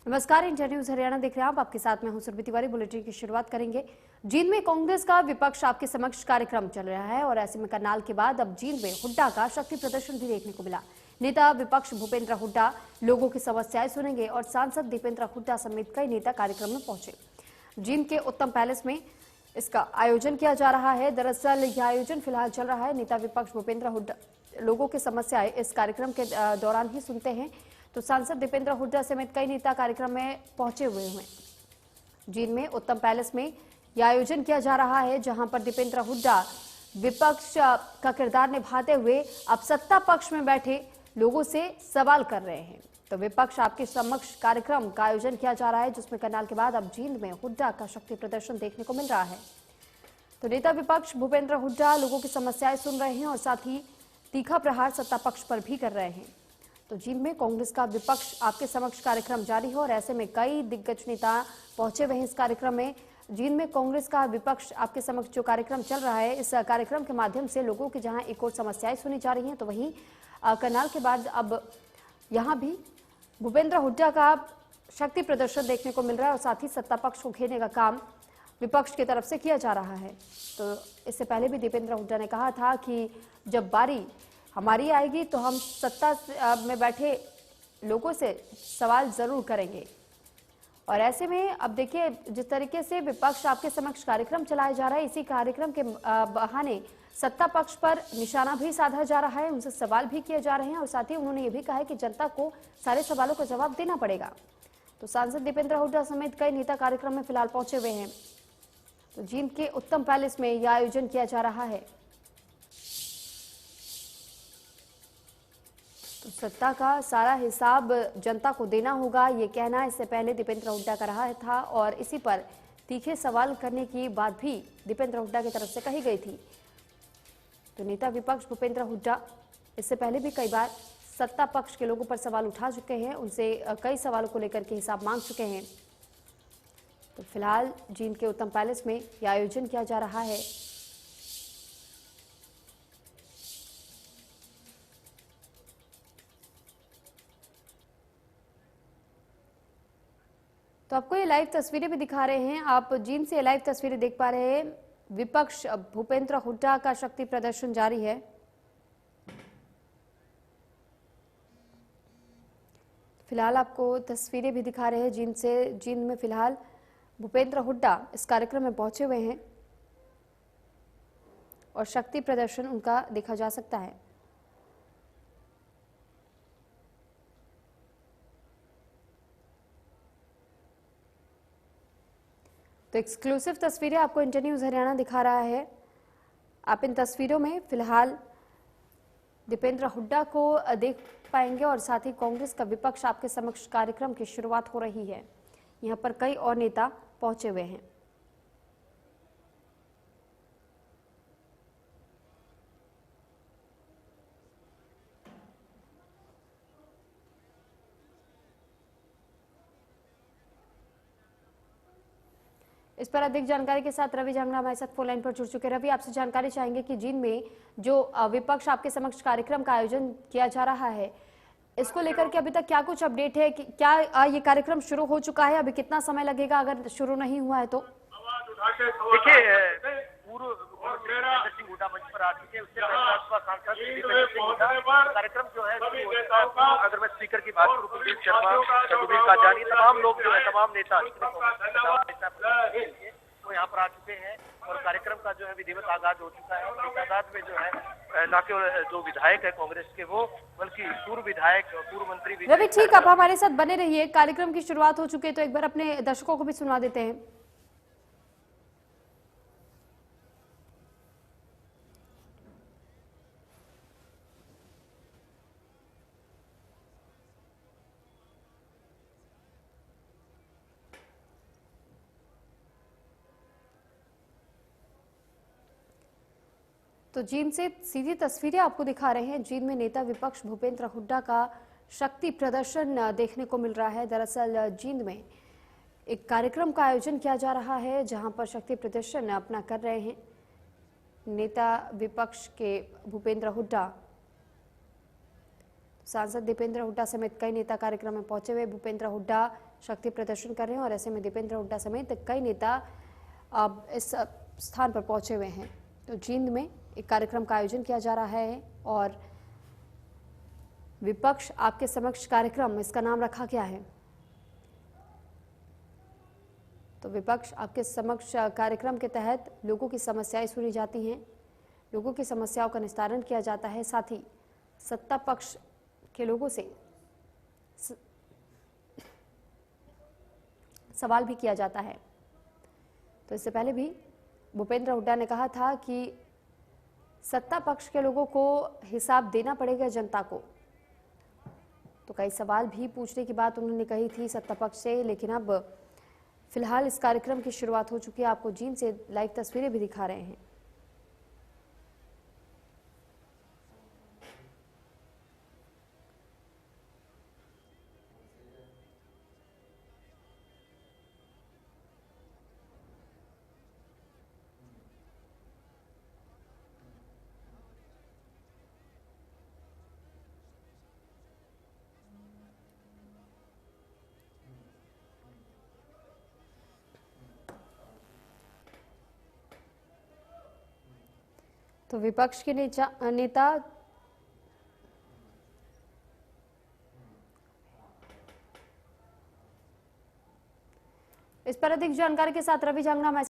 नमस्कार, India news Haryana देख रहे हैं आप। आपके साथ मैं हूं सुरभि तिवारी। बुलेटिन की शुरुआत करेंगे। जींद में कांग्रेस का विपक्ष आपके समक्ष कार्यक्रम चल रहा है और ऐसे में करनाल के बाद अब जींद में हुड्डा का शक्ति प्रदर्शन भी देखने को मिला। नेता विपक्ष भूपेंद्र हुड्डा लोगों की समस्याएं सुनेंगे और सांसद दीपेंद्र हुड्डा समेत कई नेता कार्यक्रम में पहुंचे। जींद के उत्तम पैलेस में इसका आयोजन किया जा रहा है। दरअसल यह आयोजन फिलहाल चल रहा है। नेता विपक्ष भूपेंद्र हुड्डा लोगों की समस्याएं इस कार्यक्रम के दौरान ही सुनते हैं। तो सांसद दीपेंद्र हुड्डा समेत कई नेता कार्यक्रम में पहुंचे हुए हैं। जींद में उत्तम पैलेस में यह आयोजन किया जा रहा है, जहां पर दीपेंद्र हुड्डा विपक्ष का किरदार निभाते हुए अब सत्ता पक्ष में बैठे लोगों से सवाल कर रहे हैं। तो विपक्ष आपके समक्ष कार्यक्रम का आयोजन किया जा रहा है, जिसमें करनाल के बाद अब जींद में हुड्डा का शक्ति प्रदर्शन देखने को मिल रहा है। तो नेता विपक्ष भूपेंद्र हुड्डा लोगों की समस्याएं सुन रहे हैं और साथ ही तीखा प्रहार सत्ता पक्ष पर भी कर रहे हैं। तो जींद में कांग्रेस का विपक्ष आपके समक्ष कार्यक्रम जारी है और ऐसे में कई दिग्गज नेता पहुंचे हुए हैं इस कार्यक्रम में। जींद में कांग्रेस का विपक्ष आपके समक्ष जो कार्यक्रम चल रहा है, इस कार्यक्रम के माध्यम से लोगों की जहां एक और समस्याएं सुनी जा रही हैं, तो वहीं करनाल के बाद अब यहां भी भूपेंद्र हुड्डा का शक्ति प्रदर्शन देखने को मिल रहा है और साथ ही सत्ता पक्ष को घेरने का काम विपक्ष की तरफ से किया जा रहा है। तो इससे पहले भी दीपेंद्र हुड्डा ने कहा था कि जब बारी हमारी आएगी तो हम सत्ता में बैठे लोगों से सवाल जरूर करेंगे। और ऐसे में अब देखिए, जिस तरीके से विपक्ष आपके समक्ष कार्यक्रम चलाया जा रहा है, इसी कार्यक्रम के बहाने सत्ता पक्ष पर निशाना भी साधा जा रहा है, उनसे सवाल भी किए जा रहे हैं और साथ ही उन्होंने ये भी कहा है कि जनता को सारे सवालों का जवाब देना पड़ेगा। तो सांसद दीपेंद्र हुड्डा समेत कई नेता कार्यक्रम में फिलहाल पहुंचे हुए हैं। तो जींद के उत्तम पैलेस में यह आयोजन किया जा रहा है। तो सत्ता का सारा हिसाब जनता को देना होगा, ये कहना इससे पहले दीपेंद्र हुड्डा का रहा था और इसी पर तीखे सवाल करने की बात भी दीपेंद्र हुड्डा की तरफ से कही गई थी। तो नेता विपक्ष भूपेंद्र हुड्डा इससे पहले भी कई बार सत्ता पक्ष के लोगों पर सवाल उठा चुके हैं, उनसे कई सवालों को लेकर के हिसाब मांग चुके हैं। तो फिलहाल जींद के उत्तम पैलेस में यह आयोजन किया जा रहा है। तो आपको ये लाइव तस्वीरें भी दिखा रहे हैं, आप जींद से लाइव तस्वीरें देख पा रहे हैं। विपक्ष भूपेंद्र हुड्डा का शक्ति प्रदर्शन जारी है। फिलहाल आपको तस्वीरें भी दिखा रहे हैं जींद से। जींद में फिलहाल भूपेंद्र हुड्डा इस कार्यक्रम में पहुंचे हुए हैं और शक्ति प्रदर्शन उनका देखा जा सकता है। तो एक्सक्लूसिव तस्वीरें आपको इंडिया न्यूज हरियाणा दिखा रहा है। आप इन तस्वीरों में फिलहाल दीपेंद्र हुड्डा को देख पाएंगे और साथ ही कांग्रेस का विपक्ष आपके समक्ष कार्यक्रम की शुरुआत हो रही है। यहां पर कई और नेता पहुंचे हुए हैं। इस पर अधिक जानकारी के साथ रवि जांगड़ा हमारे साथ फोन लाइन पर जुड़ चुके हैं। रवि, आपसे जानकारी चाहेंगे कि जींद में जो विपक्ष आपके समक्ष कार्यक्रम का आयोजन किया जा रहा है, इसको लेकर के अभी तक क्या कुछ अपडेट है कि क्या ये कार्यक्रम शुरू हो चुका है? अभी कितना समय लगेगा अगर शुरू नहीं हुआ है तो? देखिए, पूर्व सिंह हुड्डा मंच पर आ चुके हैं। उससे सांसद दीपेंद्र सिंह हुड्डा कार्यक्रम जो है, अगर मैं स्पीकर की बात करूं, कुलदीप शर्मा, रघुवीर काजानी, तमाम लोग जो है, तमाम नेता वो यहाँ पर आ चुके हैं और कार्यक्रम का जो है विधिवत आगाज हो चुका है। और तादाद में जो है न केवल जो विधायक है कांग्रेस के वो, बल्कि पूर्व विधायक और पूर्व मंत्री भी। रवि ठीक, आप हमारे साथ बने रहिए। कार्यक्रम की शुरुआत हो चुकी है, तो एक बार अपने दर्शकों को भी सुना देते हैं। तो जींद से सीधी तस्वीरें आपको दिखा रहे हैं। जींद में नेता विपक्ष भूपेंद्र हुड्डा का शक्ति प्रदर्शन देखने को मिल रहा है। दरअसल जींद में एक कार्यक्रम का आयोजन किया जा रहा है, जहां पर शक्ति प्रदर्शन अपना कर रहे हैं नेता विपक्ष के भूपेंद्र हुड्डा। सांसद दीपेंद्र हुड्डा समेत कई नेता कार्यक्रम में पहुंचे हुए। भूपेंद्र हुड्डा शक्ति प्रदर्शन कर रहे हैं और ऐसे में दीपेंद्र हुड्डा समेत कई नेता अब इस स्थान पर पहुंचे हुए हैं। तो जींद में एक कार्यक्रम का आयोजन किया जा रहा है और विपक्ष आपके समक्ष कार्यक्रम, इसका नाम रखा गया है। तो विपक्ष आपके समक्ष कार्यक्रम के तहत लोगों की समस्याएं सुनी जाती हैं, लोगों की समस्याओं का निस्तारण किया जाता है, साथ ही सत्ता पक्ष के लोगों से सवाल भी किया जाता है। तो इससे पहले भी भूपेंद्र हुड्डा ने कहा था कि सत्ता पक्ष के लोगों को हिसाब देना पड़ेगा जनता को। तो कई सवाल भी पूछने की बात उन्होंने कही थी सत्ता पक्ष से, लेकिन अब फिलहाल इस कार्यक्रम की शुरुआत हो चुकी है। आपको जींद से लाइव तस्वीरें भी दिखा रहे हैं। तो विपक्ष के नेता इस पर अधिक जानकारी के साथ रवि जांगड़ा